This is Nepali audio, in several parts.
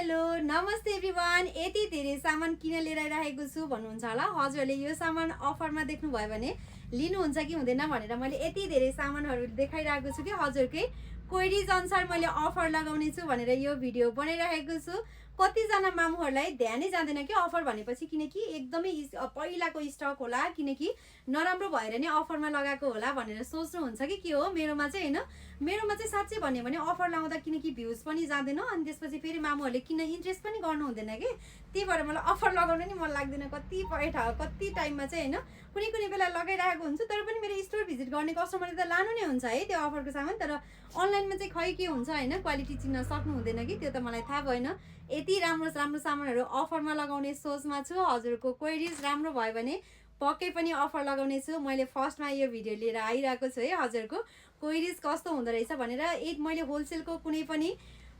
हेलो नमस्ते एभ्रिवान। यति धेरै सामान किन लिएर आइरहेको छु भन्नुहुन्छ होला। हजुरले यो सामान अफरमा देख्नु भयो भने लिनुहुन्छ कि हुँदैन भनेर मैले यति धेरै सामानहरू देखाइरहेको छु कि हजुरकै क्वेरीज अनुसार मैले अफर लगाउने छु भनेर यो भिडियो बनाइरहेको छु। कतिजना मामुहरूलाई ध्यानै जाँदैन कि अफर भनेपछि, किनकि एकदमै पहिलाको स्टक होला, किनकि नराम्रो भएर नै अफरमा लगाएको होला भनेर सोच्नुहुन्छ कि के हो। मेरोमा चाहिँ होइन, मेरोमा चाहिँ साँच्चै भन्यो भने अफर लगाउँदा किनकि भ्युज पनि जाँदैन, अनि त्यसपछि फेरि मामुहरूले किन इन्ट्रेस्ट पनि गर्नु हुँदैन कि, त्यही भएर मलाई अफर लगाउनु नि मन लाग्दैन। कति टाइममा चाहिँ होइन, कुनै कुनै बेला लगाइरहेको हुन्छु, तर पनि मेरो स्टोर भिजिट गर्ने कस्टमरले त लानु नै हुन्छ है त्यो अफरको सामान। तर अनलाइनमा चाहिँ खै के हुन्छ होइन, क्वालिटी चिन्न सक्नु हुँदैन कि, त्यो त मलाई थाहा भएन। यति राम्रो राम्रो सामानहरू अफरमा लगाउने सोचमा छु। हजुरको क्वेरिज राम्रो भयो भने पक्कै पनि अफर लगाउने छु। मैले फर्स्टमा यो भिडियो लिएर आइरहेको छु है, हजुरको क्वेरिज कस्तो हुँदो रहेछ भनेर। मैले होलसेलको कुनै पनि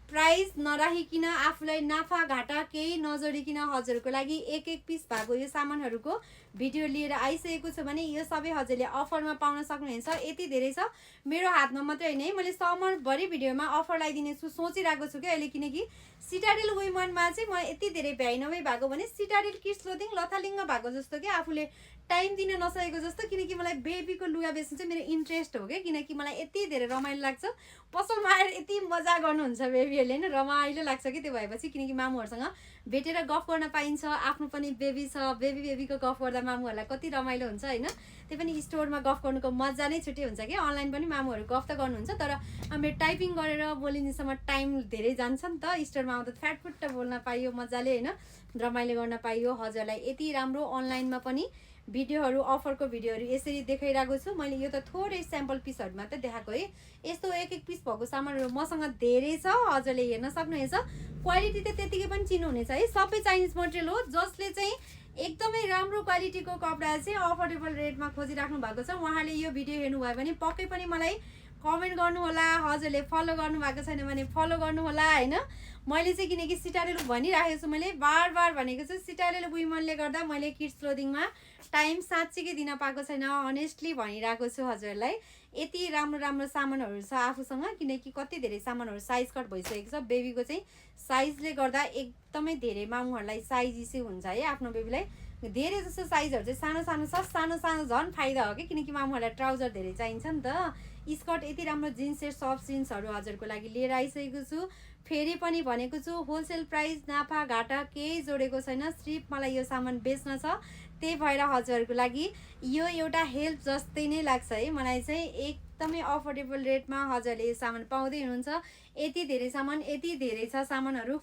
प्राइस नराखिकन, आफूलाई नाफा घाटा केही नजोडिकन हजुरको लागि एक एक पिस भएको यो सामानहरूको भिडियो लिएर आइसकेको छु भने यो सबै हजुरले अफरमा पाउन सक्नुहुन्छ। यति धेरै छ, मेरो हातमा मात्रै होइन है, मैले समरभरि भिडियोमा अफर लगाइदिने छु सोचिरहेको छु कि अहिले, किनकि सिटाडेल वुमनमा चाहिँ मलाई यति धेरै भ्याइ नभई भएको भने सिटाडेल किड्स क्लोथिङ लथालिङ्ग भएको जस्तो कि आफूले टाइम दिन नसकेको जस्तो, किनकि मलाई बेबीको लुगा बेच्नु चाहिँ मेरो इन्ट्रेस्ट हो क्या, किनकि मलाई यति धेरै रमाइलो लाग्छ। पसलमा आएर यति मजा गर्नुहुन्छ बेबीहरूले होइन, रमाइलो लाग्छ कि त्यो भएपछि, किनकि मामुहरूसँग भेटेर गफ गर्न पाइन्छ। आफ्नो पनि बेबी छ, बेबीको गफ गर्दा मामुहरूलाई कति रमाइलो हुन्छ होइन। त्यही पनि स्टोरमा गफ गर्नुको मजा नै छुट्टै हुन्छ कि, अनलाइन पनि मामुहरू गफ त गर्नुहुन्छ, तर मेरो टाइपिङ गरेर बोलिनेसम्म टाइम धेरै जान्छ नि त। स्टोरमा आउँदा फ्याटफुट्ट बोल्न पाइयो मजाले होइन, रमाइलो गर्न पाइयो। हजुरलाई यति राम्रो अनलाइनमा पनि भिडियोहरू, अफरको भिडियोहरू यसरी देखाइरहेको छु। मैले यो त थोरै स्याम्पल पिसहरू मात्रै देखाएको है। यस्तो एक एक पिस भएको सामानहरू मसँग धेरै छ, हजुरले हेर्न सक्नुहुनेछ। क्वालिटी त त्यतिकै पनि चिन्नुहुनेछ है, सबै चाइनिज मटेरियल हो। जसले चाहिँ एकदमै राम्रो क्वालिटीको कपडा चाहिँ अफोर्डेबल रेटमा खोजिराख्नु भएको छ, उहाँले यो भिडियो हेर्नुभयो भने पक्कै पनि मलाई कमेन्ट गर्नु होला। हजुरले फलो गर्नु भएको छैन भने फलो गर्नु होला होइन। मैले चाहिँ किनकि सिटाडेल भनिराखेको छु, मैले बार बार भनेको छु, सिटाडेल वुमनले गर्दा मैले किड्स क्लोथिङमा टाइम साँच्चीकै दिन पाएको छैन, अनेस्टली भनिरहेको छु हजुरलाई। यति राम्रो राम्रो सामानहरू छ आफूसँग, किनकि कति धेरै सामानहरू साइज कट भइसकेको छ। बेबीको चाहिँ साइजले गर्दा एकदमै धेरै मामुहरूलाई साइज इस्यु हुन्छ है। आफ्नो बेबीलाई धेरै जस्तो साइजहरू चाहिँ सानो सानो छ, सानो सानो झन् फाइदा हो कि, किनकि मामुहरूलाई ट्राउजर धेरै चाहिन्छ नि त। स्कर्ट यति राम्रो जिन्स सेट, सफ्ट जिन्सहरू हजुरको लागि लिएर आइसकेको छु। फेरि पनि भनेको छु, होलसेल प्राइस नाफा घाटा केही जोडेको छैन, सिर्फ मलाई यो सामान बेच्न छ। त्यही भएर हजुरहरूको लागि यो एउटा हेल्प जस्तै नै लाग्छ है मलाई चाहिँ। एकदमै अफोर्डेबल रेटमा हजुरले यो सामान पाउँदै हुनुहुन्छ। यति धेरै सामान, यति धेरै छ सामानहरू।